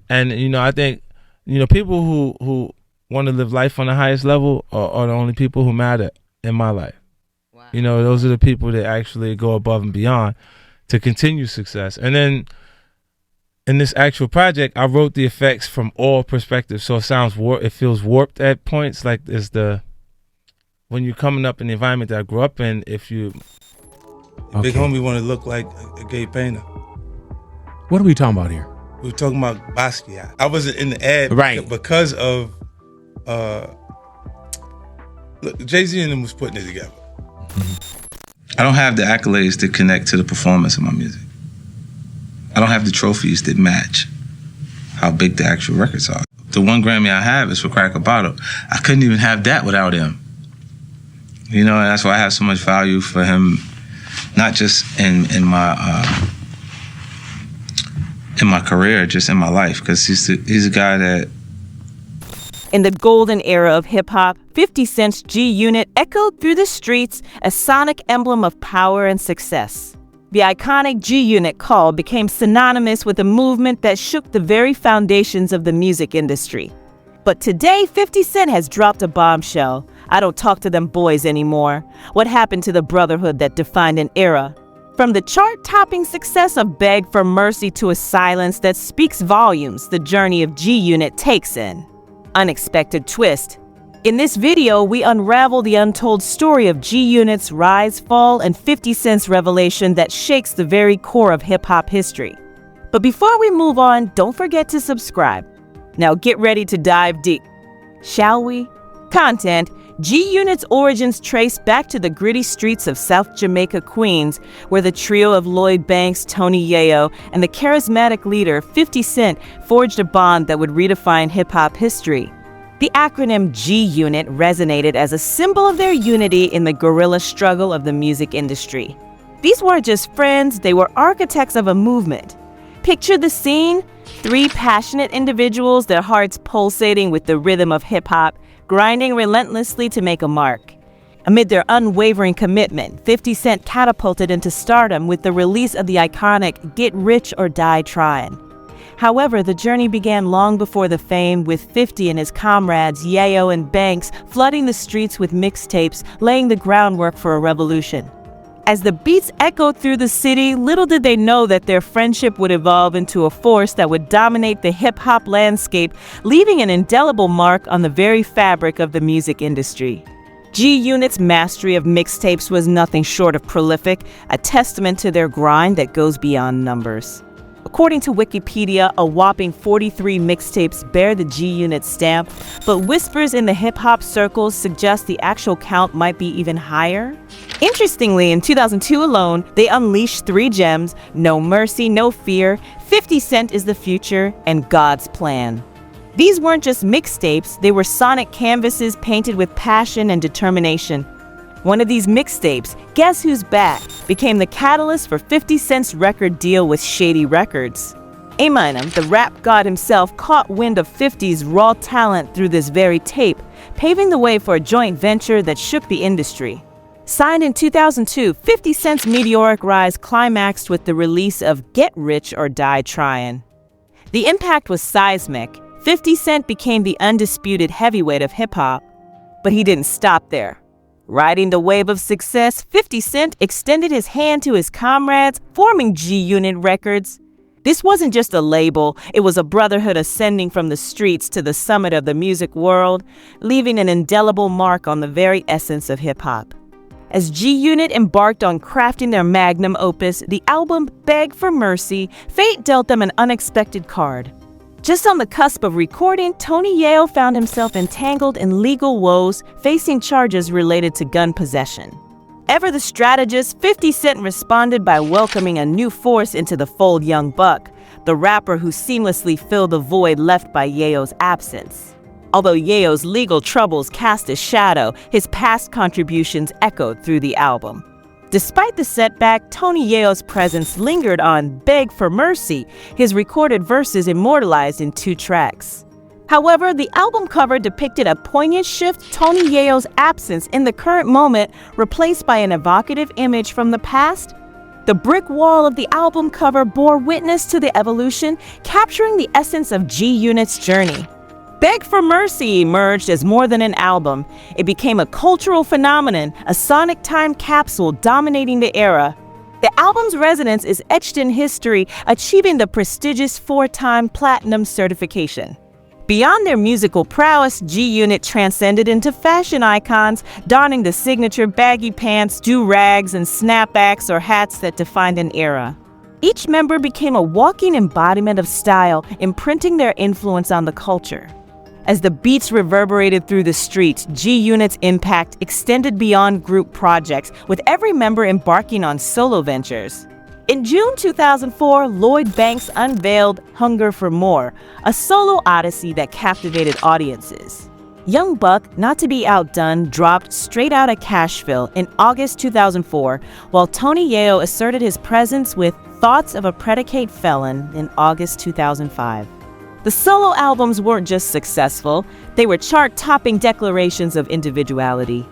And I think people who want to live life on the highest level are the only people who matter in my life. Wow. Those are the people that actually go above and beyond to continue success. And then in this actual project, I wrote the effects from all perspectives, so it feels warped at points. Like when you're coming up in the environment that I grew up in, if you big homie want to look like a gay painter. What are we talking about here? We were talking about Basquiat. I wasn't in the ad because of look, Jay-Z and them was putting it together. I don't have the accolades to connect to the performance of my music. I don't have the trophies that match how big the actual records are. The one Grammy I have is for Crack a Bottle. I couldn't even have that without him. And that's why I have so much value for him, not just in my career, just in my life, because he's a guy that. In the golden era of hip-hop, 50 Cent's G-Unit echoed through the streets, a sonic emblem of power and success. The iconic G-Unit call became synonymous with a movement that shook the very foundations of the music industry. But today, 50 Cent has dropped a bombshell. I don't talk to them boys anymore. What happened to the brotherhood that defined an era? From the chart-topping success of Beg for Mercy to a silence that speaks volumes, the journey of G-Unit takes in. Unexpected twist. In this video, we unravel the untold story of G-Unit's rise, fall, and 50 Cent's revelation that shakes the very core of hip-hop history. But before we move on, don't forget to subscribe. Now get ready to dive deep. Shall we? Content. G-Unit's origins trace back to the gritty streets of South Jamaica Queens, where the trio of Lloyd Banks, Tony Yayo, and the charismatic leader 50 Cent forged a bond that would redefine hip-hop history. The acronym G-Unit resonated as a symbol of their unity in the guerrilla struggle of the music industry. These weren't just friends, they were architects of a movement. Picture the scene: 3 passionate individuals, their hearts pulsating with the rhythm of hip-hop, grinding relentlessly to make a mark. Amid their unwavering commitment, 50 Cent catapulted into stardom with the release of the iconic Get Rich or Die Tryin'. However, the journey began long before the fame, with 50 and his comrades Yayo and Banks flooding the streets with mixtapes, laying the groundwork for a revolution. As the beats echoed through the city, little did they know that their friendship would evolve into a force that would dominate the hip-hop landscape, leaving an indelible mark on the very fabric of the music industry. G-Unit's mastery of mixtapes was nothing short of prolific, a testament to their grind that goes beyond numbers. According to Wikipedia, a whopping 43 mixtapes bear the G-Unit stamp, but whispers in the hip-hop circles suggest the actual count might be even higher. Interestingly, in 2002 alone, they unleashed 3 gems: No Mercy, No Fear, 50 Cent is the Future, and God's Plan. These weren't just mixtapes, they were sonic canvases painted with passion and determination. One of these mixtapes, Guess Who's Back, became the catalyst for 50 Cent's record deal with Shady Records. Eminem, the rap god himself, caught wind of 50's raw talent through this very tape, paving the way for a joint venture that shook the industry. Signed in 2002, 50 Cent's meteoric rise climaxed with the release of Get Rich or Die Tryin'. The impact was seismic. 50 Cent became the undisputed heavyweight of hip-hop. But he didn't stop there. Riding the wave of success, 50 Cent extended his hand to his comrades, forming G-Unit Records. This wasn't just a label, it was a brotherhood ascending from the streets to the summit of the music world, leaving an indelible mark on the very essence of hip-hop. As G-Unit embarked on crafting their magnum opus, the album Beg for Mercy, fate dealt them an unexpected card. Just on the cusp of recording, Tony Yayo found himself entangled in legal woes, facing charges related to gun possession. Ever the strategist, 50 Cent responded by welcoming a new force into the fold: Young Buck, the rapper who seamlessly filled the void left by Yayo's absence. Although Yayo's legal troubles cast a shadow, his past contributions echoed through the album. Despite the setback, Tony Yayo's presence lingered on Beg for Mercy, his recorded verses immortalized in 2 tracks. However, the album cover depicted a poignant shift: Tony Yayo's absence in the current moment, replaced by an evocative image from the past. The brick wall of the album cover bore witness to the evolution, capturing the essence of G-Unit's journey. Beg for Mercy emerged as more than an album. It became a cultural phenomenon, a sonic time capsule dominating the era. The album's resonance is etched in history, achieving the prestigious 4-time platinum certification. Beyond their musical prowess, G-Unit transcended into fashion icons, donning the signature baggy pants, do-rags, and snapbacks or hats that defined an era. Each member became a walking embodiment of style, imprinting their influence on the culture. As the beats reverberated through the streets, G-Unit's impact extended beyond group projects, with every member embarking on solo ventures. In June 2004, Lloyd Banks unveiled Hunger for More, a solo odyssey that captivated audiences. Young Buck, not to be outdone, dropped Straight Outta Cashville in August 2004, while Tony Yayo asserted his presence with Thoughts of a Predicate Felon in August 2005. The solo albums weren't just successful, they were chart-topping declarations of individuality.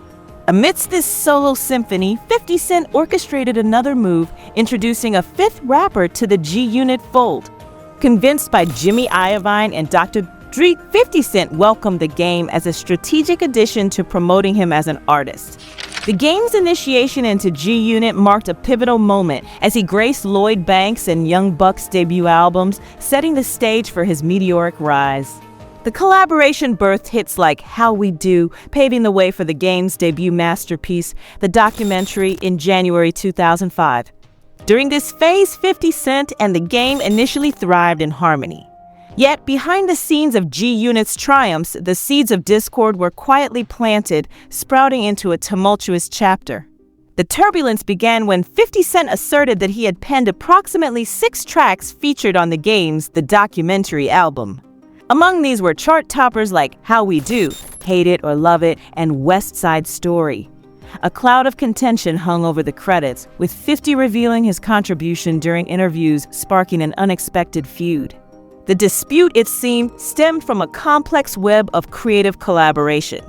Amidst this solo symphony, 50 Cent orchestrated another move, introducing a fifth rapper to the G-Unit fold. Convinced by Jimmy Iovine and Dr. Dre, 50 Cent welcomed The Game as a strategic addition to promoting him as an artist. The Game's initiation into G-Unit marked a pivotal moment as he graced Lloyd Banks and Young Buck's debut albums, setting the stage for his meteoric rise. The collaboration birthed hits like How We Do, paving the way for The Game's debut masterpiece, the documentary, in January 2005. During this phase, 50 Cent and The Game initially thrived in harmony. Yet, behind the scenes of G-Unit's triumphs, the seeds of discord were quietly planted, sprouting into a tumultuous chapter. The turbulence began when 50 Cent asserted that he had penned approximately 6 tracks featured on The Game's The Documentary album. Among these were chart toppers like How We Do, Hate It or Love It, and West Side Story. A cloud of contention hung over the credits, with 50 revealing his contribution during interviews, sparking an unexpected feud. The dispute, it seemed, stemmed from a complex web of creative collaboration.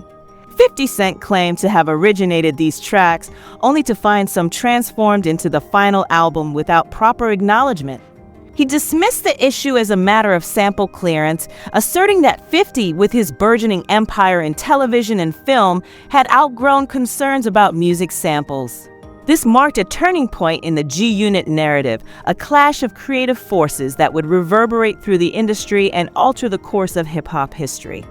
50 Cent claimed to have originated these tracks, only to find some transformed into the final album without proper acknowledgement. He dismissed the issue as a matter of sample clearance, asserting that 50, with his burgeoning empire in television and film, had outgrown concerns about music samples. This marked a turning point in the G-Unit narrative, a clash of creative forces that would reverberate through the industry and alter the course of hip-hop history.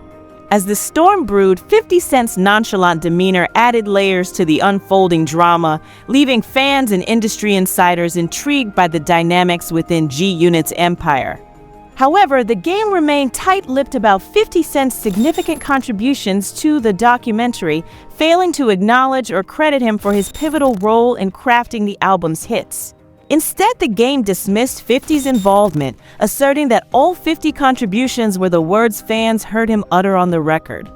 As the storm brewed, 50 Cent's nonchalant demeanor added layers to the unfolding drama, leaving fans and industry insiders intrigued by the dynamics within G-Unit's empire. However, The Game remained tight-lipped about 50 Cent's significant contributions to the documentary, failing to acknowledge or credit him for his pivotal role in crafting the album's hits. Instead, The Game dismissed 50's involvement, asserting that all 50 contributions were the words fans heard him utter on the record.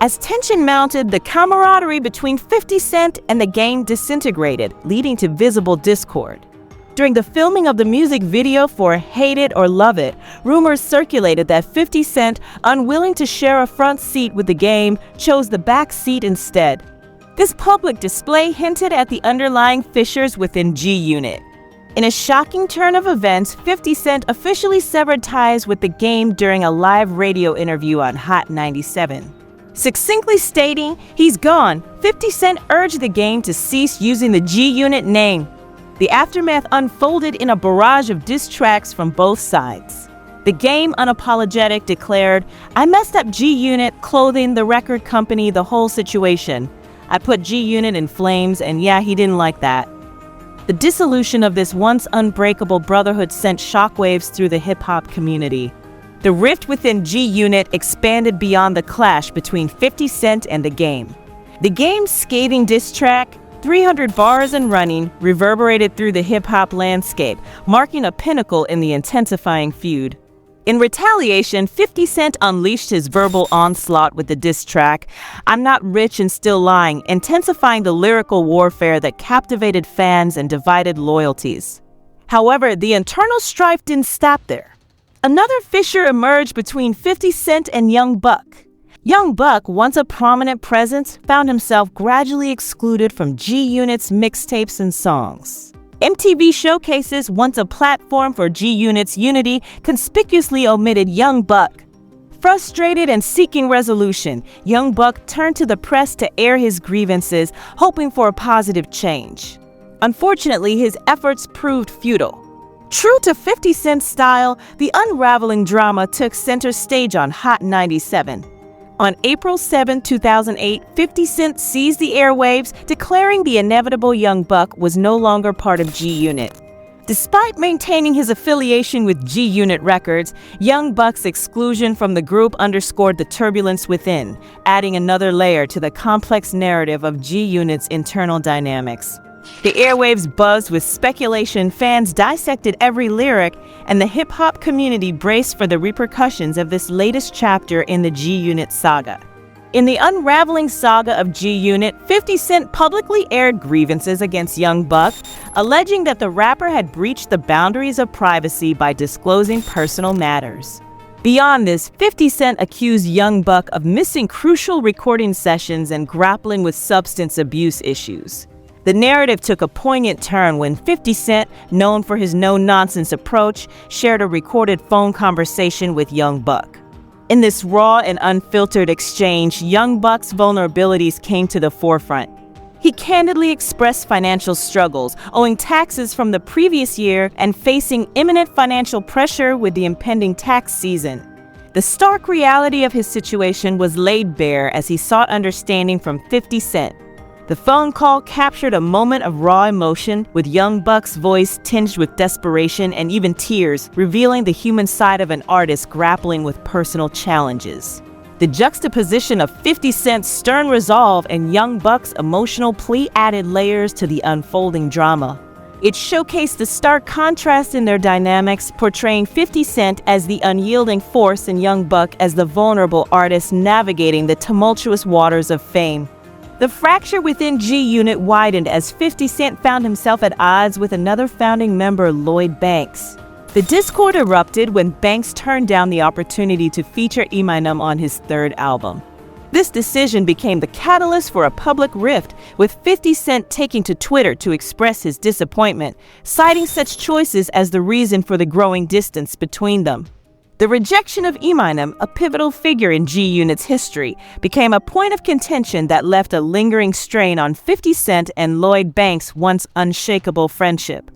As tension mounted, the camaraderie between 50 Cent and The Game disintegrated, leading to visible discord. During the filming of the music video for Hate It or Love It, rumors circulated that 50 Cent, unwilling to share a front seat with The Game, chose the back seat instead. This public display hinted at the underlying fissures within G-Unit. In a shocking turn of events, 50 Cent officially severed ties with The Game during a live radio interview on Hot 97. Succinctly stating, he's gone, 50 Cent urged The Game to cease using the G-Unit name. The aftermath unfolded in a barrage of diss tracks from both sides. The Game, unapologetic, declared, "I messed up G-Unit, clothing, the record company, the whole situation. I put G-Unit in flames, and yeah, he didn't like that." The dissolution of this once unbreakable brotherhood sent shockwaves through the hip-hop community. The rift within G-Unit expanded beyond the clash between 50 Cent and The Game. The Game's scathing diss track, 300 Bars and Running, reverberated through the hip-hop landscape, marking a pinnacle in the intensifying feud. In retaliation, 50 Cent unleashed his verbal onslaught with the diss track, I'm Not Rich and Still Lying, intensifying the lyrical warfare that captivated fans and divided loyalties. However, the internal strife didn't stop there. Another fissure emerged between 50 Cent and Young Buck. Young Buck, once a prominent presence, found himself gradually excluded from G-Unit's mixtapes and songs. MTV Showcases, once a platform for G-Unit's unity, conspicuously omitted Young Buck. Frustrated and seeking resolution, Young Buck turned to the press to air his grievances, hoping for a positive change. Unfortunately, his efforts proved futile. True to 50 Cent's style, the unraveling drama took center stage on Hot 97. On April 7, 2008, 50 Cent seized the airwaves, declaring the inevitable Young Buck was no longer part of G-Unit. Despite maintaining his affiliation with G-Unit Records, Young Buck's exclusion from the group underscored the turbulence within, adding another layer to the complex narrative of G-Unit's internal dynamics. The airwaves buzzed with speculation, fans dissected every lyric, and the hip-hop community braced for the repercussions of this latest chapter in the G-Unit saga. In the unraveling saga of G-Unit, 50 Cent publicly aired grievances against Young Buck, alleging that the rapper had breached the boundaries of privacy by disclosing personal matters. Beyond this, 50 Cent accused Young Buck of missing crucial recording sessions and grappling with substance abuse issues. The narrative took a poignant turn when 50 Cent, known for his no-nonsense approach, shared a recorded phone conversation with Young Buck. In this raw and unfiltered exchange, Young Buck's vulnerabilities came to the forefront. He candidly expressed financial struggles, owing taxes from the previous year and facing imminent financial pressure with the impending tax season. The stark reality of his situation was laid bare as he sought understanding from 50 Cent. The phone call captured a moment of raw emotion, with Young Buck's voice tinged with desperation and even tears, revealing the human side of an artist grappling with personal challenges. The juxtaposition of 50 Cent's stern resolve and Young Buck's emotional plea added layers to the unfolding drama. It showcased the stark contrast in their dynamics, portraying 50 Cent as the unyielding force and Young Buck as the vulnerable artist navigating the tumultuous waters of fame. The fracture within G-Unit widened as 50 Cent found himself at odds with another founding member, Lloyd Banks. The discord erupted when Banks turned down the opportunity to feature Eminem on his third album. This decision became the catalyst for a public rift, with 50 Cent taking to Twitter to express his disappointment, citing such choices as the reason for the growing distance between them. The rejection of Eminem, a pivotal figure in G-Unit's history, became a point of contention that left a lingering strain on 50 Cent and Lloyd Banks' once unshakable friendship.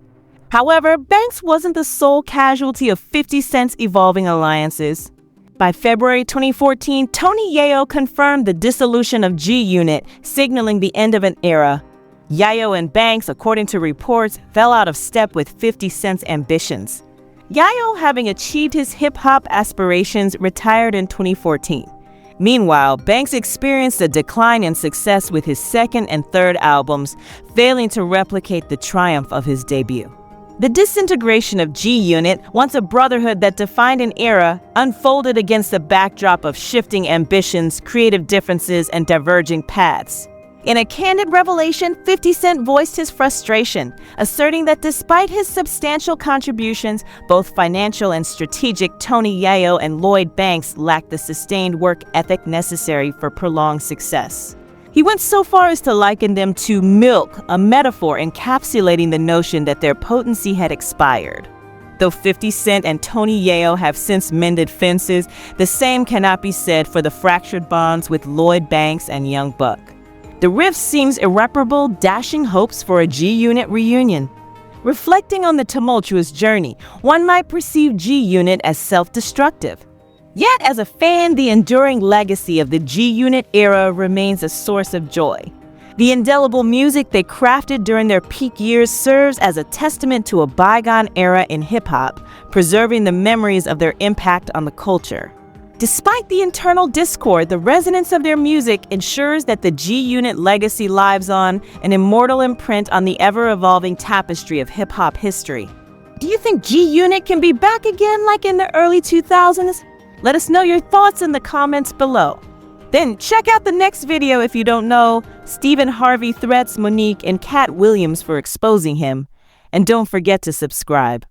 However, Banks wasn't the sole casualty of 50 Cent's evolving alliances. By February 2014, Tony Yayo confirmed the dissolution of G-Unit, signaling the end of an era. Yayo and Banks, according to reports, fell out of step with 50 Cent's ambitions. Yayo, having achieved his hip-hop aspirations, retired in 2014. Meanwhile, Banks experienced a decline in success with his second and third albums, failing to replicate the triumph of his debut. The disintegration of G-Unit, once a brotherhood that defined an era, unfolded against the backdrop of shifting ambitions, creative differences, and diverging paths. In a candid revelation, 50 Cent voiced his frustration, asserting that despite his substantial contributions, both financial and strategic, Tony Yayo and Lloyd Banks lacked the sustained work ethic necessary for prolonged success. He went so far as to liken them to milk, a metaphor encapsulating the notion that their potency had expired. Though 50 Cent and Tony Yayo have since mended fences, the same cannot be said for the fractured bonds with Lloyd Banks and Young Buck. The rift seems irreparable, dashing hopes for a G-Unit reunion. Reflecting on the tumultuous journey, one might perceive G-Unit as self-destructive. Yet, as a fan, the enduring legacy of the G-Unit era remains a source of joy. The indelible music they crafted during their peak years serves as a testament to a bygone era in hip-hop, preserving the memories of their impact on the culture. Despite the internal discord, the resonance of their music ensures that the G-Unit legacy lives on, an immortal imprint on the ever-evolving tapestry of hip-hop history. Do you think G-Unit can be back again like in the early 2000s? Let us know your thoughts in the comments below. Then check out the next video if you don't know. Stephen Harvey threats Monique and Cat Williams for exposing him. And don't forget to subscribe.